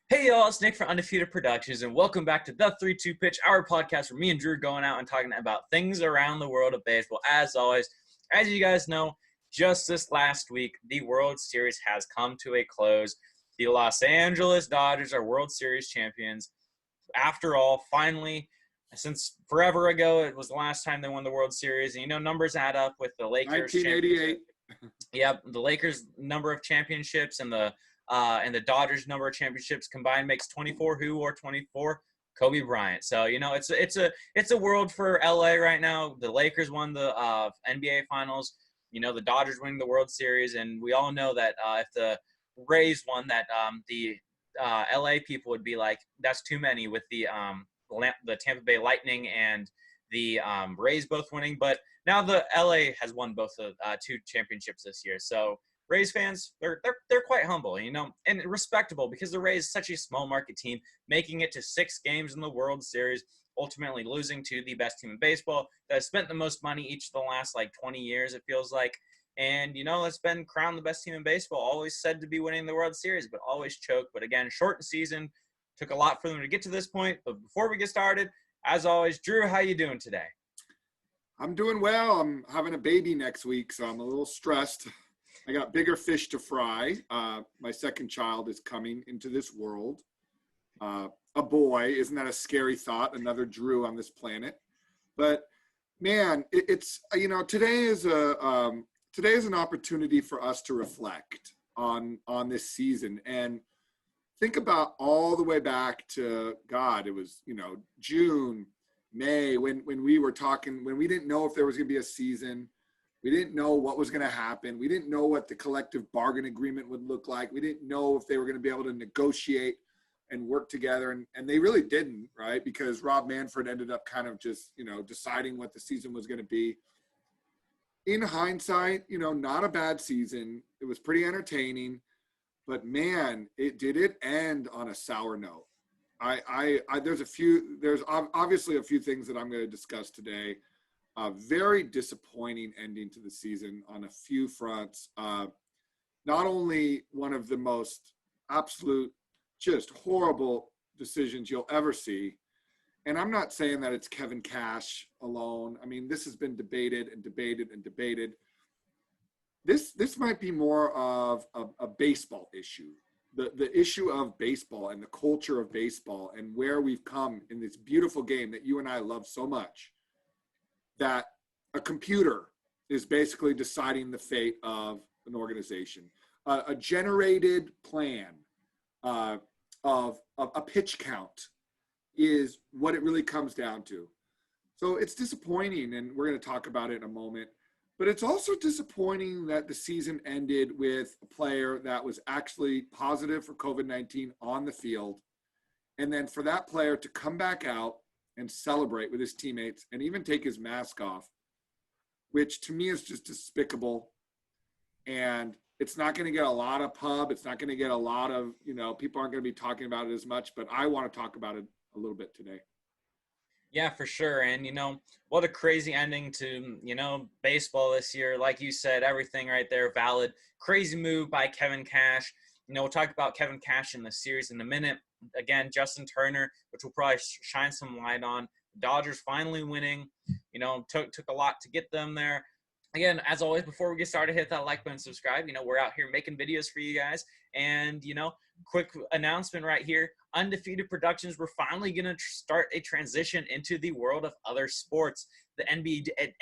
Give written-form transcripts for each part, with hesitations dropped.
Hey y'all, it's Nick from Undefeated Productions, and welcome back to the 3-2 Pitch, our podcast where me and Drew are going out and talking about things around the world of baseball. As always, as you guys know, just this last week, the World Series has come to a close. The Los Angeles Dodgers are World Series champions. After all, finally, since forever ago, it was the last time they won the World Series. And numbers add up with the Lakers 1988. Yep, the Lakers' number of championships and the Dodgers' number of championships combined makes 24. Who wore 24? Kobe Bryant. So it's a world for LA right now. The Lakers won the NBA Finals. The Dodgers winning the World Series, and we all know that if the Rays won, that the LA people would be like, that's too many with the Tampa Bay Lightning and the Rays both winning. But now the LA has won both the two championships this year. So Rays fans, they're quite humble, and respectable, because the Rays is such a small market team, making it to 6 games in the World Series, ultimately losing to the best team in baseball that has spent the most money each of the last 20 years, it feels like. And, it's been crowned the best team in baseball, always said to be winning the World Series, but always choked. But again, shortened season, took a lot for them to get to this point. But before we get started, as always, Drew, how you doing today? I'm doing well. I'm having a baby next week, so I'm a little stressed. I got bigger fish to fry. My second child is coming into this world. A boy. Isn't that a scary thought? Another Drew on this planet. But man, it's today is an opportunity for us to reflect on this season and think about all the way back to God. It was June, May, when we were talking, when we didn't know if there was going to be a season. We didn't know what was going to happen. We didn't know what the collective bargain agreement would look like. We didn't know if they were going to be able to negotiate and work together. And they really didn't, right? Because Rob Manfred ended up kind of just, deciding what the season was going to be. In hindsight, not a bad season. It was pretty entertaining. But man, did it end on a sour note. There's obviously a few things that I'm going to discuss today. A very disappointing ending to the season on a few fronts. Not only one of the most absolute, just horrible decisions you'll ever see. And I'm not saying that it's Kevin Cash alone. I mean, this has been debated and debated and debated. This might be more of a baseball issue. The issue of baseball and the culture of baseball and where we've come in this beautiful game that you and I love so much, that a computer is basically deciding the fate of an organization. A generated plan of a pitch count is what it really comes down to. So it's disappointing, and we're going to talk about it in a moment. But it's also disappointing that the season ended with a player that was actually positive for COVID-19 on the field. And then for that player to come back out and celebrate with his teammates and even take his mask off, which to me is just despicable. And it's not going to get a lot of pub. It's not going to get a lot of, people aren't going to be talking about it as much, but I want to talk about it a little bit today. Yeah, for sure. And, what a crazy ending to, baseball this year. Like you said, everything right there, valid. Crazy move by Kevin Cash. We'll talk about Kevin Cash in the series in a minute. Again, Justin Turner, which we'll probably shine some light on. The Dodgers finally winning. Took a lot to get them there. Again, as always, before we get started, hit that like button, subscribe. We're out here making videos for you guys. And, quick announcement right here. Undefeated Productions, we're finally going to start a transition into the world of other sports. The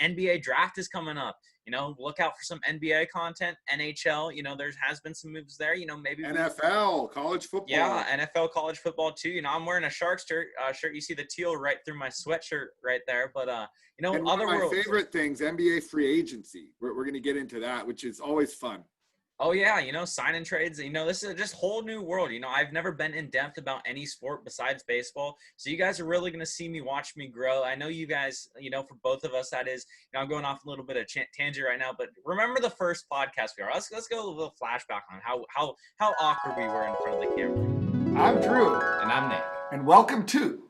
NBA draft is coming up. Look out for some NBA content, NHL. There has been some moves there. Maybe NFL, college football. Yeah, NFL, college football too. I'm wearing a Sharks shirt. You see the teal right through my sweatshirt right there. But and other one of my worlds. favorite things, NBA free agency. We're going to get into that, which is always fun. Oh, yeah, sign and trades. This is a just whole new world. I've never been in depth about any sport besides baseball. So you guys are really going to see me watch me grow. I know you guys, for both of us, that is, I'm going off a little bit of tangent right now. But remember the first podcast we are. Let's go a little flashback on how awkward we were in front of the camera. I'm Drew. And I'm Nick. And welcome to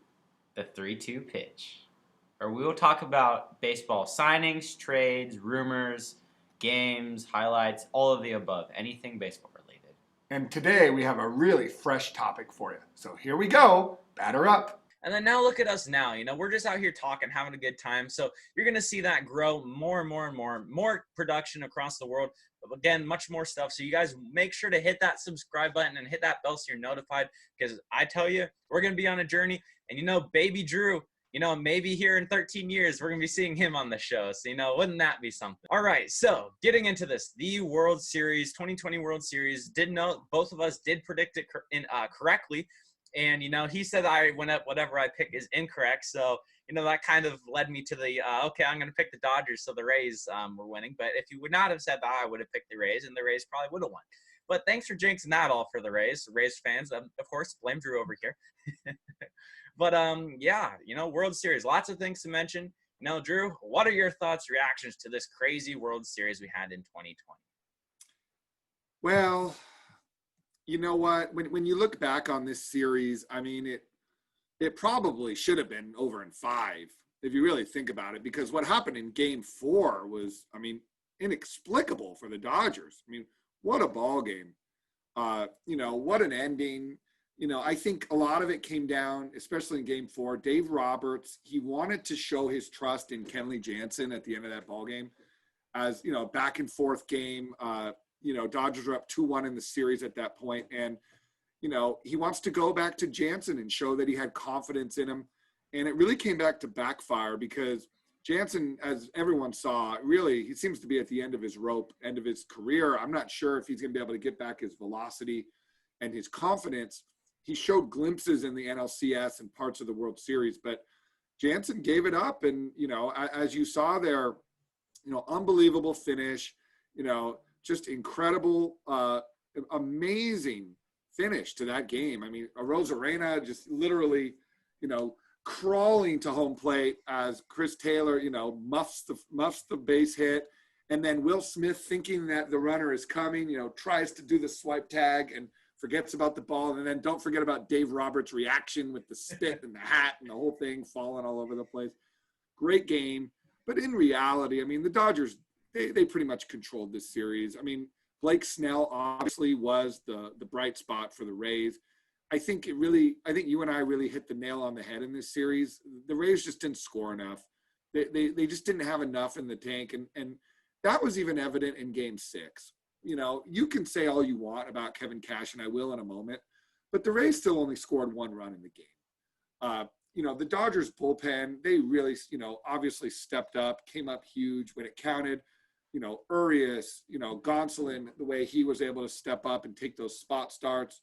the 3-2 Pitch, where we will talk about baseball signings, trades, rumors, games, highlights, all of the above, anything baseball related. And today we have a really fresh topic for you. So here we go. Batter up. And then now look at us now. We're just out here talking, having a good time. So you're going to see that grow more and more and more production across the world. But again, much more stuff. So you guys make sure to hit that subscribe button and hit that bell so you're notified, because I tell you, we're going to be on a journey. And baby Drew, maybe here in 13 years, we're going to be seeing him on the show. So, wouldn't that be something? All right. So getting into this, the World Series, 2020 World Series, both of us did predict it correctly. And, he said I went up, whatever I pick is incorrect. So, that kind of led me to the, okay, I'm going to pick the Dodgers. So the Rays were winning. But if you would not have said that, I would have picked the Rays, and the Rays probably would have won. But thanks for jinxing that all for the Rays. Rays fans, of course, blame Drew over here. But, World Series, lots of things to mention. Drew, what are your thoughts, reactions to this crazy World Series we had in 2020? Well, you know what? When you look back on this series, I mean, it probably should have been over in 5 if you really think about it, because what happened in Game 4 was, inexplicable for the Dodgers. What a ball game. What an ending. I think a lot of it came down, especially in Game 4. Dave Roberts, he wanted to show his trust in Kenley Jansen at the end of that ball game, as back and forth game. Dodgers were up 2-1 in the series at that point. And, he wants to go back to Jansen and show that he had confidence in him. And it really came back to backfire, because Jansen, as everyone saw, really, he seems to be at the end of his rope, end of his career. I'm not sure if he's going to be able to get back his velocity and his confidence. He showed glimpses in the NLCS and parts of the World Series, but Jansen gave it up. And, as you saw there, unbelievable finish, just incredible, amazing finish to that game. Rosarena just literally, crawling to home plate as Chris Taylor, muffs the base hit. And then Will Smith, thinking that the runner is coming, tries to do the swipe tag and forgets about the ball. And then don't forget about Dave Roberts' reaction with the spit and the hat and the whole thing falling all over the place. Great game. But in reality, the Dodgers, they pretty much controlled this series. Blake Snell obviously was the bright spot for the Rays. I think you and I really hit the nail on the head in this series. The Rays just didn't score enough. They just didn't have enough in the tank. And that was even evident in Game 6. You can say all you want about Kevin Cash, and I will in a moment, but the Rays still only scored 1 run in the game. The Dodgers bullpen, they really, obviously stepped up, came up huge when it counted. Urias, Gonsolin, the way he was able to step up and take those spot starts.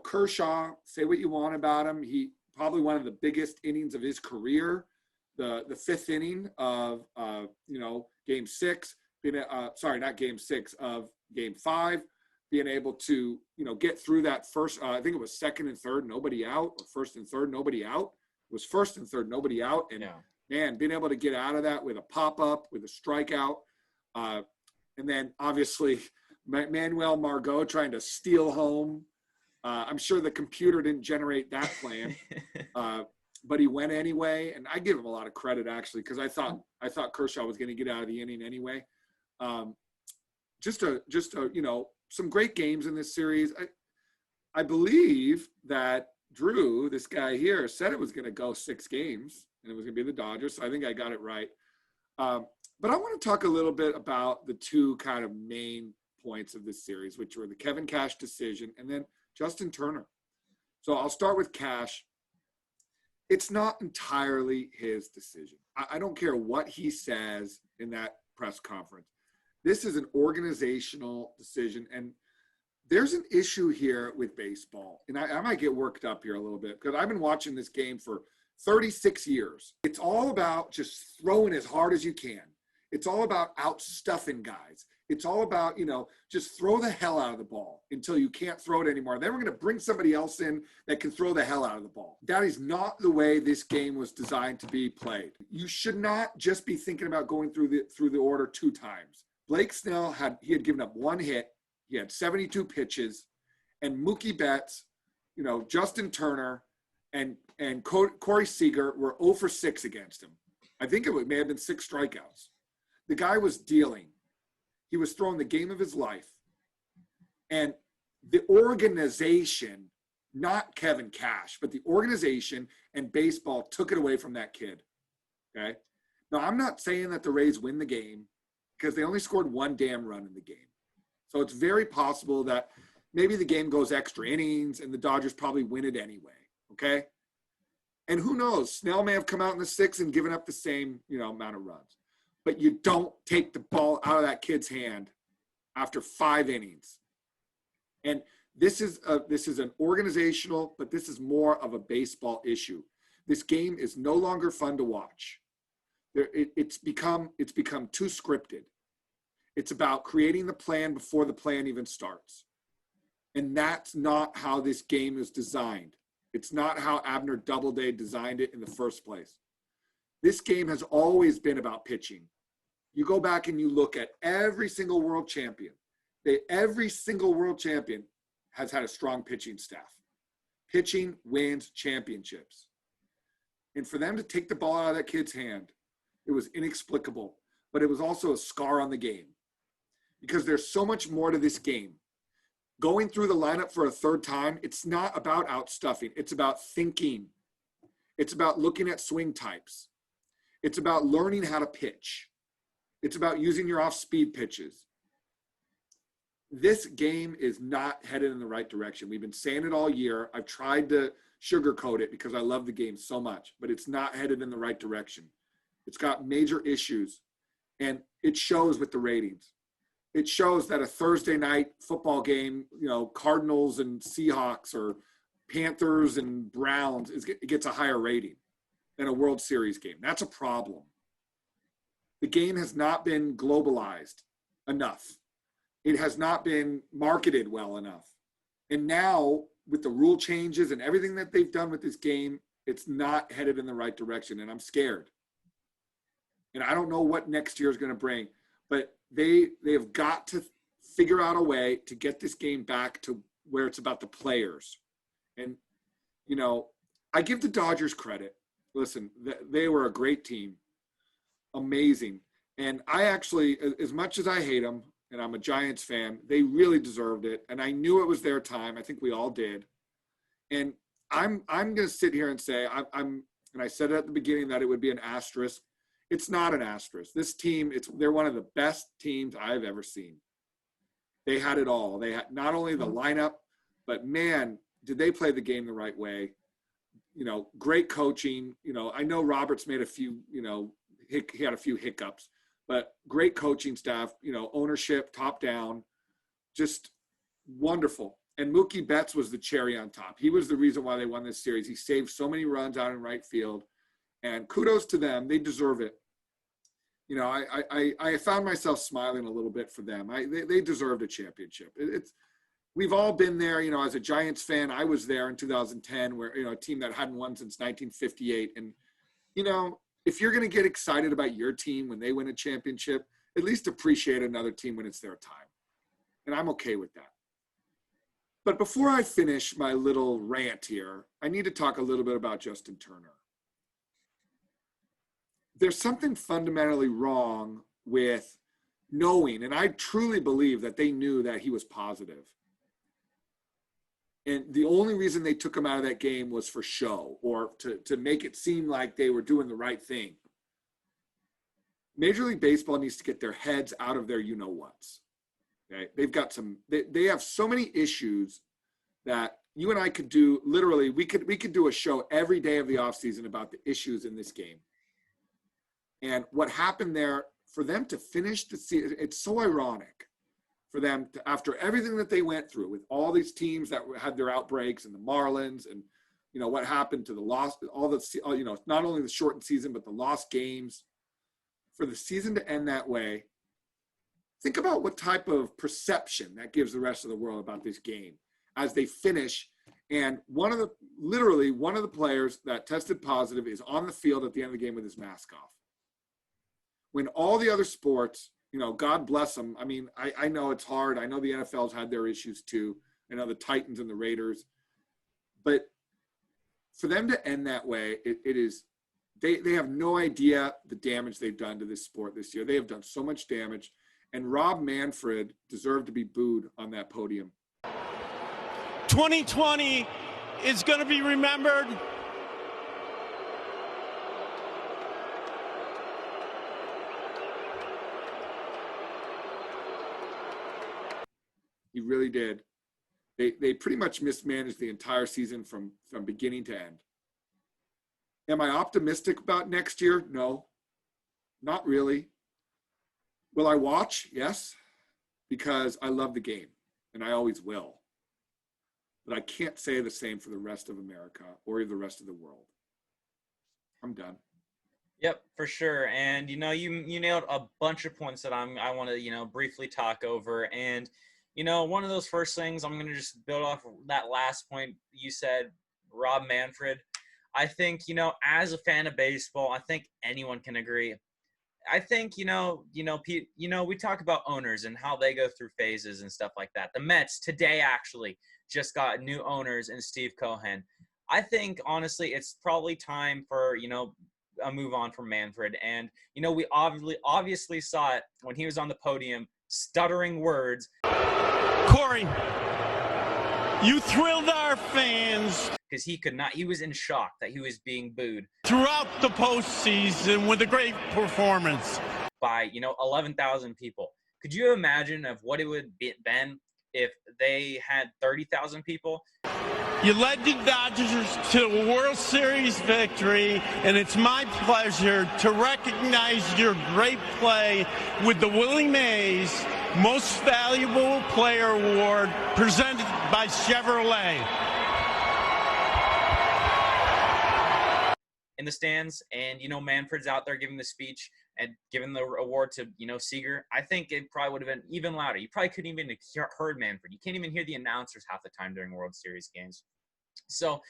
Kershaw, say what you want about him. He probably one of the biggest innings of his career, the 5th inning of, Game 6, not Game 6, of Game 5, being able to, get through that first, I think it was 2nd and 3rd, nobody out, or 1st and 3rd, nobody out. It was 1st and 3rd, nobody out. And man, being able to get out of that with a pop-up, with a strikeout. And then obviously Manuel Margot trying to steal home. I'm sure the computer didn't generate that plan, but he went anyway. And I give him a lot of credit, actually, because I thought Kershaw was going to get out of the inning anyway. Just some great games in this series. I believe that Drew, this guy here, said it was going to go 6 games, and it was going to be the Dodgers. So I think I got it right. But I want to talk a little bit about the 2 kind of main points of this series, which were the Kevin Cash decision and then Justin Turner. So I'll start with Cash. It's not entirely his decision. I don't care what he says in that press conference. This is an organizational decision, and there's an issue here with baseball. And I might get worked up here a little bit because I've been watching this game for 36 years. It's all about just throwing as hard as you can. It's all about outstuffing guys. It's all about, just throw the hell out of the ball until you can't throw it anymore. Then we're going to bring somebody else in that can throw the hell out of the ball. That is not the way this game was designed to be played. You should not just be thinking about going through the order 2 times. Blake Snell had given up 1 hit. He had 72 pitches, and Mookie Betts, Justin Turner, and Corey Seager were 0 for 6 against him. I think it may have been 6 strikeouts. The guy was dealing. He was throwing the game of his life. And the organization, not Kevin Cash, but the organization and baseball took it away from that kid. Okay. Now, I'm not saying that the Rays win the game because they only scored one damn run in the game. So it's very possible that maybe the game goes extra innings and the Dodgers probably win it anyway. Okay. And who knows? Snell may have come out in the sixth and given up the same, amount of runs. But you don't take the ball out of that kid's hand after 5 innings. And this is an organizational, but this is more of a baseball issue. This game is no longer fun to watch. It's become too scripted. It's about creating the plan before the plan even starts. And that's not how this game is designed. It's not how Abner Doubleday designed it in the first place. This game has always been about pitching. You go back and you look at every single world champion. Every single world champion has had a strong pitching staff. Pitching wins championships. And for them to take the ball out of that kid's hand, it was inexplicable, but it was also a scar on the game because there's so much more to this game. Going through the lineup for a third time, it's not about outstuffing. It's about thinking. It's about looking at swing types. It's about learning how to pitch. It's about using your off-speed pitches. This game is not headed in the right direction. We've been saying it all year. I've tried to sugarcoat it because I love the game so much, but it's not headed in the right direction. It's got major issues, and it shows with the ratings. It shows that a Thursday night football game, Cardinals and Seahawks or Panthers and Browns, it gets a higher rating than a World Series game. That's a problem. The game has not been globalized enough. It has not been marketed well enough. And now, with the rule changes and everything that they've done with this game, it's not headed in the right direction, and I'm scared. And I don't know what next year is going to bring, but they have got to figure out a way to get this game back to where it's about the players. And, I give the Dodgers credit. Listen, they were a great team. Amazing. And I actually, as much as I hate them, and I'm a Giants fan, they really deserved it. And I knew it was their time. I think we all did. And I'm going to sit here and say, and I said at the beginning that it would be an asterisk. It's not an asterisk. This team, they're one of the best teams I've ever seen. They had it all. They had not only the lineup, but man, did they play the game the right way? Great coaching. I know Roberts made a few, he had a few hiccups, but great coaching staff, ownership, top down, just wonderful. And Mookie Betts was the cherry on top. He was the reason why they won this series. He saved so many runs out in right field. And kudos to them. They deserve it. I found myself smiling a little bit for them. They deserved a championship. We've all been there. As a Giants fan, I was there in 2010 where, a team that hadn't won since 1958. And, if you're going to get excited about your team when they win a championship, at least appreciate another team when it's their time. And I'm okay with that. But before I finish my little rant here, I need to talk a little bit about Justin Turner. There's something fundamentally wrong with knowing, and I truly believe that they knew that he was positive. And the only reason they took him out of that game was for show or to make it seem like they were doing the right thing. Major League Baseball needs to get their heads out of their you-know-whats. Okay? They've got they have so many issues that you and I could do, literally, we could do a show every day of the offseason about the issues in this game. And what happened there, for them to finish the season, it's so ironic for them to, after everything that they went through with all these teams that had their outbreaks and the Marlins and, what happened to the lost, not only the shortened season, but the lost games, for the season to end that way. Think about what type of perception that gives the rest of the world about this game as they finish. And one of the players that tested positive is on the field at the end of the game with his mask off. When all the other sports, God bless them. I mean, I know it's hard. I know the NFL's had their issues too. I know the Titans and the Raiders. But for them to end that way, it is they have no idea the damage they've done to this sport this year. They have done so much damage. And Rob Manfred deserved to be booed on that podium. 2020 is going to be remembered. He really did. They pretty much mismanaged the entire season from beginning to end. Am I optimistic about next year? No, not really. Will I watch? Yes, because I love the game, and I always will. But I can't say the same for the rest of America or the rest of the world. I'm done. Yep, for sure. And you nailed a bunch of points that I want to briefly talk over. And one of those first things I'm going to just build off that last point you said, Rob Manfred. I think as a fan of baseball, I think anyone can agree. I think we talk about owners and how they go through phases and stuff like that. The Mets today actually just got new owners in Steve Cohen. I think honestly it's probably time for a move on from Manfred. And we obviously saw it when he was on the podium stuttering words. Corey, you thrilled our fans because he was in shock that he was being booed throughout the postseason with a great performance by 11,000 people. Could you imagine of what it would be been if they had 30,000 people? You led the Dodgers to a World Series victory, and it's my pleasure to recognize your great play with the Willie Mays Most Valuable Player Award presented by Chevrolet. In the stands, and Manfred's out there giving the speech and giving the award to Seager. I think it probably would have been even louder. You probably couldn't even have heard Manfred. You can't even hear the announcers half the time during World Series games. So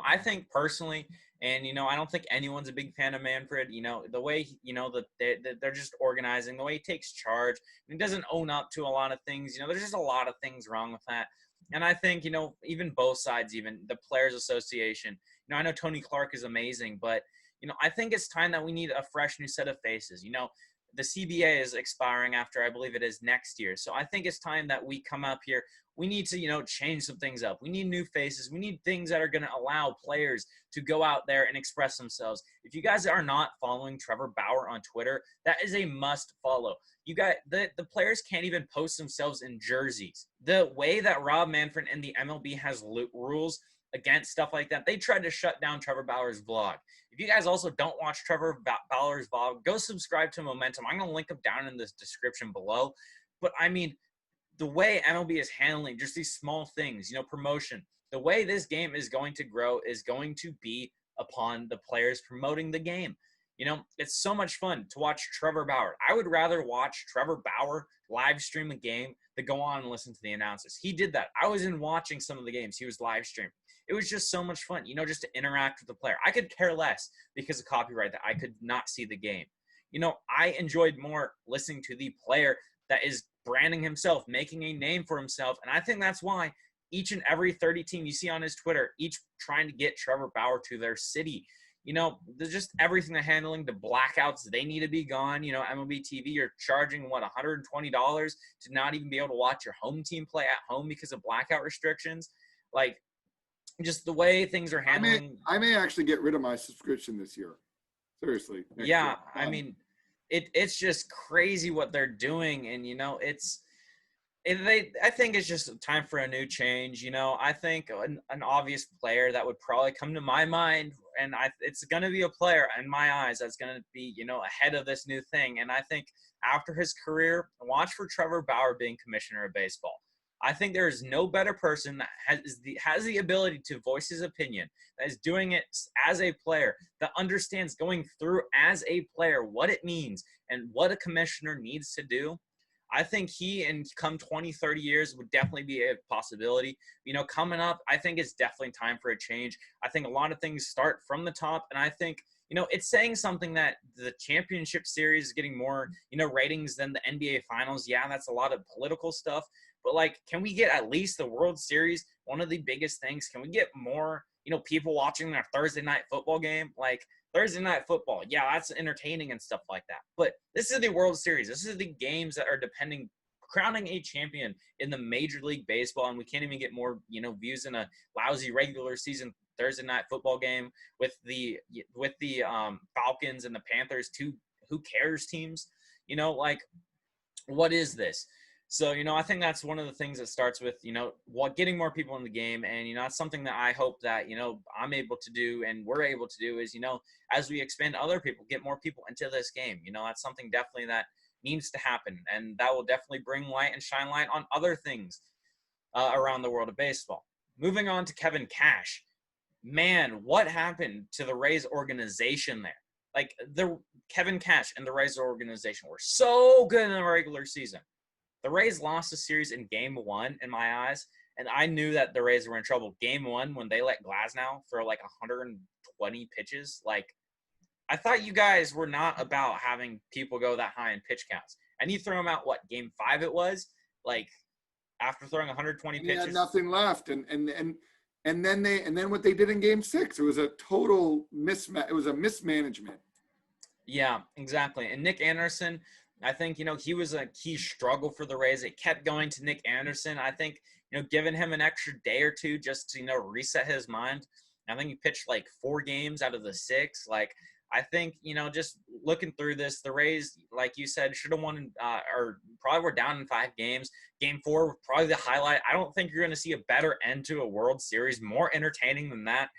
I think personally, and I don't think anyone's a big fan of Manfred. The way they're just organizing, the way he takes charge, and he doesn't own up to a lot of things. There's just a lot of things wrong with that. And I think even both sides, even the Players Association. I know Tony Clark is amazing, but I think it's time that we need a fresh new set of faces. The CBA is expiring after, I believe it is next year. So I think it's time that we come up here. We need to, change some things up. We need new faces. We need things that are going to allow players to go out there and express themselves. If you guys are not following Trevor Bauer on Twitter, that is a must follow. You got the players can't even post themselves in jerseys. The way that Rob Manfred and the MLB has rules against stuff like that, they tried to shut down Trevor Bauer's vlog. If you guys also don't watch Trevor Bauer's vlog, go subscribe to Momentum. I'm going to link them down in the description below. But I mean, the way MLB is handling just these small things, promotion, the way this game is going to grow is going to be upon the players promoting the game. It's so much fun to watch Trevor Bauer. I would rather watch Trevor Bauer live stream a game than go on and listen to the announcers. He did that. I was in watching some of the games. He was live streaming. It was just so much fun, just to interact with the player. I could care less because of copyright that I could not see the game. I enjoyed more listening to the player that is branding himself, making a name for himself. And I think that's why each and every 30 team you see on his Twitter, each trying to get Trevor Bauer to their city. There's just everything they're handling. The blackouts, they need to be gone. MLB TV, you're charging, $120 to not even be able to watch your home team play at home because of blackout restrictions. Like, just the way things are handling. I may actually get rid of my subscription this year. Seriously. Yeah, year. I mean, it's just crazy what they're doing, and I think it's just time for a new change. I think an obvious player that would probably come to my mind, and it's going to be a player in my eyes that's going to be ahead of this new thing. And I think after his career, watch for Trevor Bauer being commissioner of baseball. I think there is no better person that has the ability to voice his opinion, that is doing it as a player, that understands going through as a player what it means and what a commissioner needs to do. I think he, in come 20, 30 years, would definitely be a possibility. Coming up, I think it's definitely time for a change. I think a lot of things start from the top, and I think it's saying something that the championship series is getting more, ratings than the NBA finals. Yeah, that's a lot of political stuff. But, can we get at least the World Series, one of the biggest things? Can we get more, people watching their Thursday night football game? Thursday night football, yeah, that's entertaining and stuff like that. But this is the World Series. This is the games that are depending crowning a champion in the Major League Baseball, and we can't even get more, views in a lousy regular season Thursday night football game with the Falcons and the Panthers, two who cares teams. What is this? So, I think that's one of the things that starts with, getting more people in the game. And, it's something that I hope that, I'm able to do and we're able to do is, as we expand other people, get more people into this game. That's something definitely that needs to happen. And that will definitely bring light and shine light on other things around the world of baseball. Moving on to Kevin Cash. Man, what happened to the Rays organization there? Like, the Kevin Cash and the Rays organization were so good in the regular season. The Rays lost the series in Game 1 in my eyes, and I knew that the Rays were in trouble. Game 1, when they let Glasnow throw like 120 pitches, like, I thought you guys were not about having people go that high in pitch counts. And you throw them out, what, Game 5 it was? Like, after throwing 120 and pitches. They had nothing left, and then what they did in Game 6, it was a total mismatch. It was a mismanagement. Yeah, exactly. And Nick Anderson, I think, he was a key struggle for the Rays. It kept going to Nick Anderson. I think, giving him an extra day or two just to, reset his mind. I think he pitched like 4 games out of the 6. Like, I think, just looking through this, the Rays, like you said, should have won or probably were down in 5 games. Game 4, probably the highlight. I don't think you're going to see a better end to a World Series, more entertaining than that.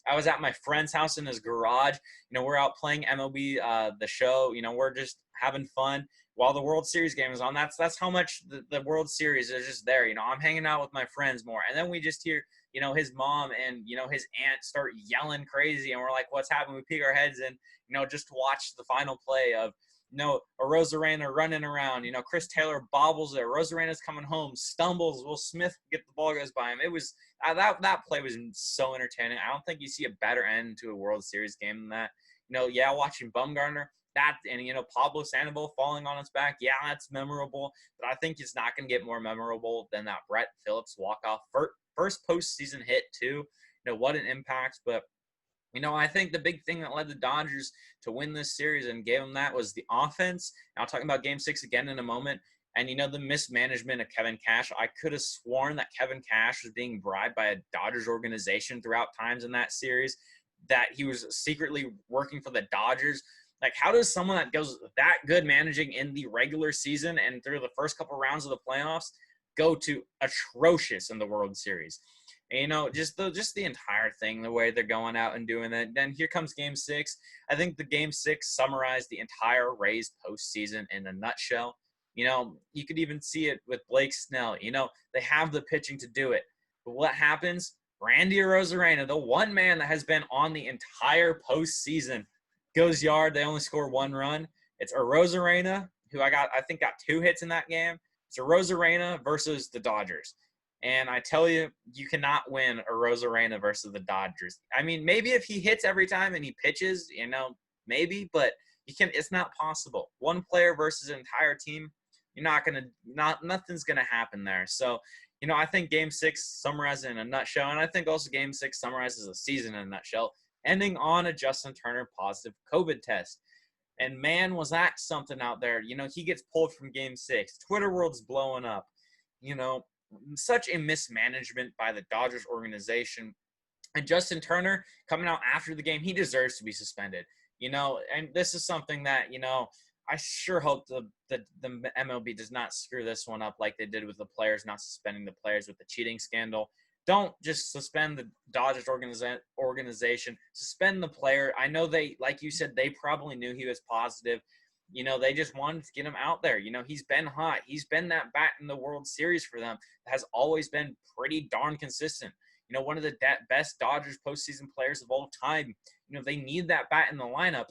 I was at my friend's house in his garage. We're out playing MLB, the show. We're just having fun while the World Series game is on. That's how much the World Series is just there. I'm hanging out with my friends more. And then we just hear, his mom and, his aunt start yelling crazy. And we're like, what's happening? We peek our heads in, just to watch the final play of, Arozarena running around. Chris Taylor bobbles it. Arozarena's coming home, stumbles. Will Smith get the ball goes by him. It was that play was so entertaining. I don't think you see a better end to a World Series game than that. Watching Bumgarner, that and Pablo Sandoval falling on his back, yeah, that's memorable. But I think it's not going to get more memorable than that Brett Phillips walk-off first postseason hit too. What an impact. But I think the big thing that led the Dodgers to win this series and gave them that was the offense. And I'll talk about Game 6 again in a moment. And, the mismanagement of Kevin Cash. I could have sworn that Kevin Cash was being bribed by a Dodgers organization throughout times in that series, that he was secretly working for the Dodgers. Like, how does someone that goes that good managing in the regular season and through the first couple rounds of the playoffs go to atrocious in the World Series? And, just the entire thing, the way they're going out and doing it. Then here comes Game 6. I think the Game 6 summarized the entire Rays postseason in a nutshell. You could even see it with Blake Snell. They have the pitching to do it. But what happens? Randy Arozarena, the one man that has been on the entire postseason, goes yard. They only score 1 run. It's Arozarena, who I think got 2 hits in that game. It's Arozarena versus the Dodgers. And I tell you, you cannot win Arozarena versus the Dodgers. I mean, maybe if he hits every time and he pitches, maybe, but it's not possible. One player versus an entire team, nothing's going to happen there. So, I think Game 6 summarizes it in a nutshell. And I think also Game 6 summarizes the season in a nutshell, ending on a Justin Turner positive COVID test. And man, was that something out there. He gets pulled from Game 6. Twitter world's blowing up. Such a mismanagement by the Dodgers organization. And Justin Turner coming out after the game, he deserves to be suspended. And this is something that, I sure hope the MLB does not screw this one up like they did with the players, not suspending the players with the cheating scandal. Don't just suspend the Dodgers organization. Suspend the player. I know they, like you said, they probably knew he was positive. They just wanted to get him out there. He's been hot. He's been that bat in the World Series for them. Has always been pretty darn consistent. One of the best Dodgers postseason players of all time. They need that bat in the lineup.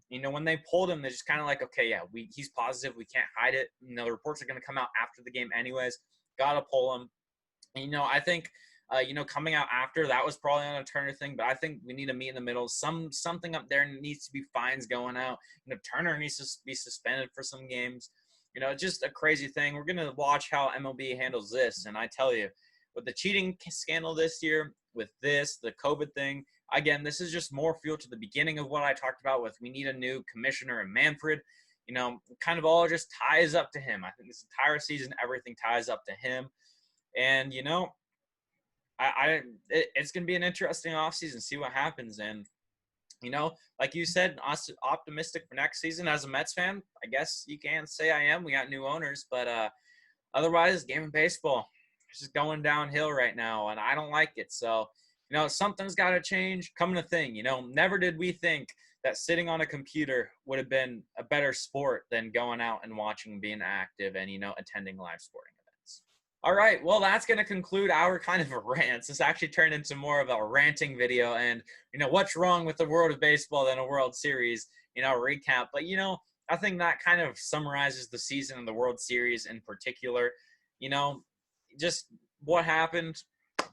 When they pulled him, they're just kind of like, okay, yeah, he's positive. We can't hide it. The reports are going to come out after the game anyways. Got to pull him. And, I think, coming out after, that was probably on a Turner thing, but I think we need to meet in the middle. Something up there needs to be fines going out. Turner needs to be suspended for some games. Just a crazy thing. We're going to watch how MLB handles this. And I tell you, with the cheating scandal this year, with the COVID thing, again, this is just more fuel to the beginning of what I talked about with we need a new commissioner in Manfred. you know, kind of all just ties up to him. I think this entire season, everything ties up to him. And, you know, it's going to be an interesting offseason, see what happens. And, you know, like you said, optimistic for next season as a Mets fan. I guess you can say I am. We got new owners, but otherwise, game of baseball is just going downhill right now, and I don't like it. So, you know, something's got to change. Coming to thing, you know, never did we think that sitting on a computer would have been a better sport than going out and watching, being active, and, you know, attending live sporting events. All right, well, that's going to conclude our kind of a rant. This actually turned into more of a ranting video, and, you know, what's wrong with the world of baseball than a World Series, you know, recap. But, you know, I think that kind of summarizes the season of the World Series in particular. You know, just what happened.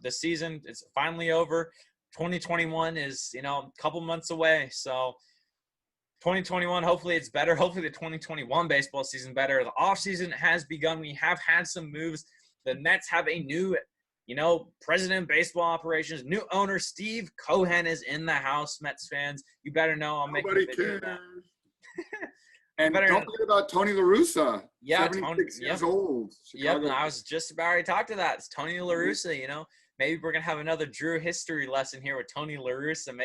The season is finally over. 2021 is, you know, a couple months away. So 2021, hopefully it's better. Hopefully the 2021 baseball season better. The offseason has begun. We have had some moves. The Mets have a new, you know, president of baseball operations, new owner. Steve Cohen is in the house, Mets fans. You better know I'm making a video of that. And don't forget about Tony La Russa, 76 years old. Yep, and I was just about to talk to that. It's Tony La Russa, you know. Maybe we're going to have another Drew history lesson here with Tony La Russa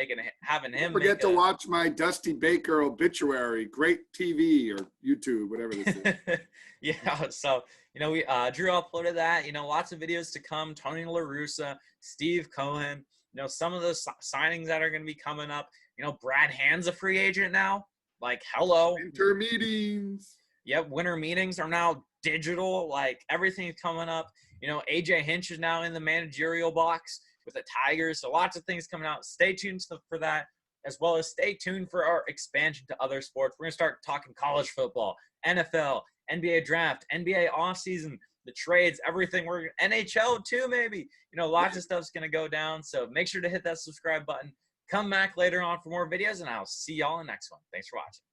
having him. Don't forget to watch my Dusty Baker obituary. Great TV or YouTube, whatever this is. Yeah, so, you know, we Drew uploaded that. You know, lots of videos to come. Tony La Russa, Steve Cohen. You know, some of the signings that are going to be coming up. You know, Brad Hand's a free agent now. Like, hello. Winter meetings. Yep, winter meetings are now digital. Like, everything's coming up. You know, AJ Hinch is now in the managerial box with the Tigers. So lots of things coming out. Stay tuned for that, as well as stay tuned for our expansion to other sports. We're going to start talking college football, NFL, NBA draft, NBA offseason, the trades, everything. We're NHL too, maybe. You know, lots of stuff's going to go down. So make sure to hit that subscribe button. Come back later on for more videos, and I'll see y'all in the next one. Thanks for watching.